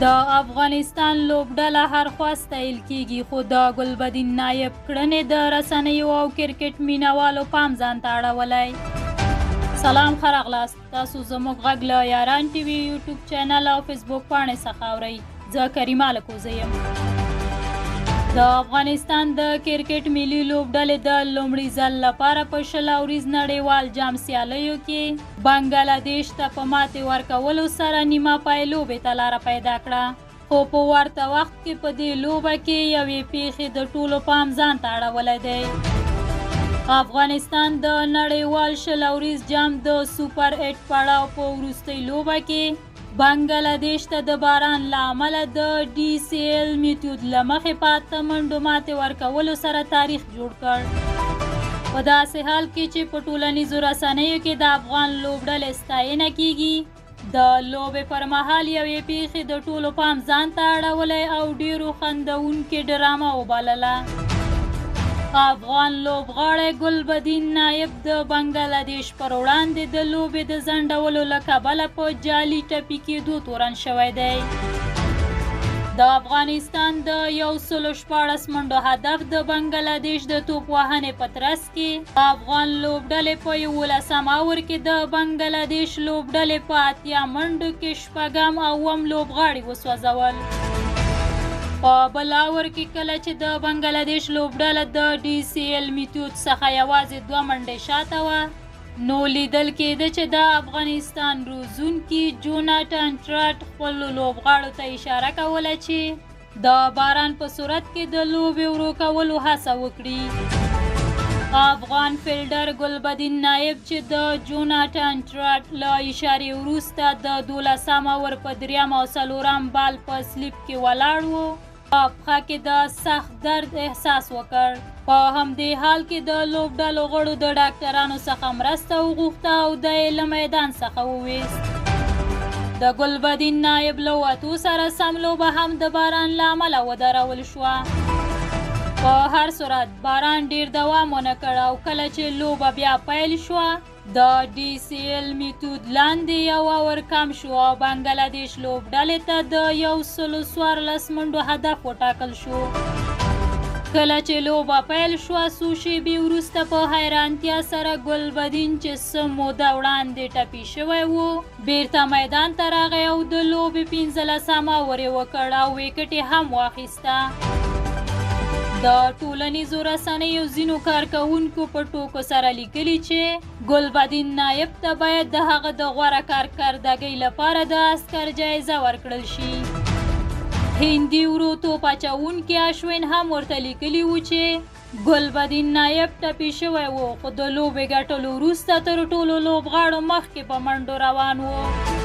د افغانستان لوبډله هر خوا ستایل کیږي، خو د ګلبدین نایب کړنې د رسنیو او کرکټ مینوالو پام ځان ته اړولی. سلام، ښه راغلاست. تاسو زموږ غږ له یاران ټي وي یوټیوب چینل او فیسبوک پاڼې څخه اورئ. زه کریمه لکوزه یم. د افغانستان د کرکټ ملي لوبډلې د لومړي ځل لپاره په 20 اوریز نړیوال جام سیالیو کې بنګلادیش ته په ماتې ورکولو سره نیمه پای لوبې ته لاره پیدا کړه، خو په ورته وخت کې په دې لوبه کې یوې پیښې د ټولو پام ځان ته اړولی دی. افغانستان د نړیوال 20 اوریز جام د سوپر 8 پړاو په وروستۍ لوبه کې بنګلادیش ته د باران له امله د ډي سی ایل میتود له مخې په 8 منډو ماتې ورکولو سره تاریخ جوړ کړ. په داسې حال کې چې په ټولنیزو رسنیو کې د افغان لوبډلې ستاینه کیږي، د لوبې پر مهال یوې پیښې د ټولو پام ځان ته اړولی او ډیرو خندونکې ډرامه وبلله. افغان لوبغاړی ګلبدین نایب د بنګلادیش پر وړاندې د لوبې د ځنډولو له کبله په جعلي ټپي کېدو تورن شوی دی. د افغانستان د 114 منډو هدف د بنګلادیش د توپ وهنې په ترڅ کې افغان لوبډلې په 11 اوور کې د بنګلادیش لوبډلې په 80 منډو کې شپږم او اووم لوبغاړي وسوځول. په بل اوور کې کله چې د بنګلادیش لوبډله د ډي سی ایل میتود څخه یوازې 2 منډې شاته وه، نو لیدل کېده چې د افغانستان روزونکي جوناټن ټراټ خپلو لوبغاړو ته اشاره کوله چې د باران په صورت کې د لوبې ورو کولو هڅه وکړي. افغان فیلډر ګلبدین نایب چې د جوناټن ټراټ له اشارې وروسته د 12 اوور په 3 او 4 بال په سلیپ کې ولاړ و، په پښه کې د سخت درد احساس وکړ. په همدې حال کې د لوبډلو غړو د ډاکټرانو څخه مرسته وغوښته او د یې له میدان څخه وویست. د ګلبدین نایب له وتو سره سم لوبه هم د باران له امله ودرول شوه. په هر صورت باران ډیر دوام ونه کړ او کله چې لوبه بیا پیل شوه د ډي سی ایل میتود لاندې یو اور کم شو او بنګلادیش لوبډلې ته د 114 منډو هدف وټاکل شو. کله چې لوبه پیل شوه څو شېبې وروسته په حیرانتیا سره ګلبدین چې څه موده وړاندې ټپي شوی و بیرته میدان ته راغی او د لوبې 15 اوور یې وکړ او ویکټ یې هم واخیسته. د ټولنیزو رسنیو ځینو کارکوونکو په ټوکو سره لیکلي چې ګلبدین نایب ته باید د هغه د غوره کارکردګۍ لپاره د اسکر جایزه ورکړل شي. هندي ورو توپ اچوونکي اشوین هم ورته لیکلي و چې ګلبدین نایب ټپي شوی و، خو د لوبې ګټلو وروسته تر ټولو لوبغاړو مخکې په منډو روان و.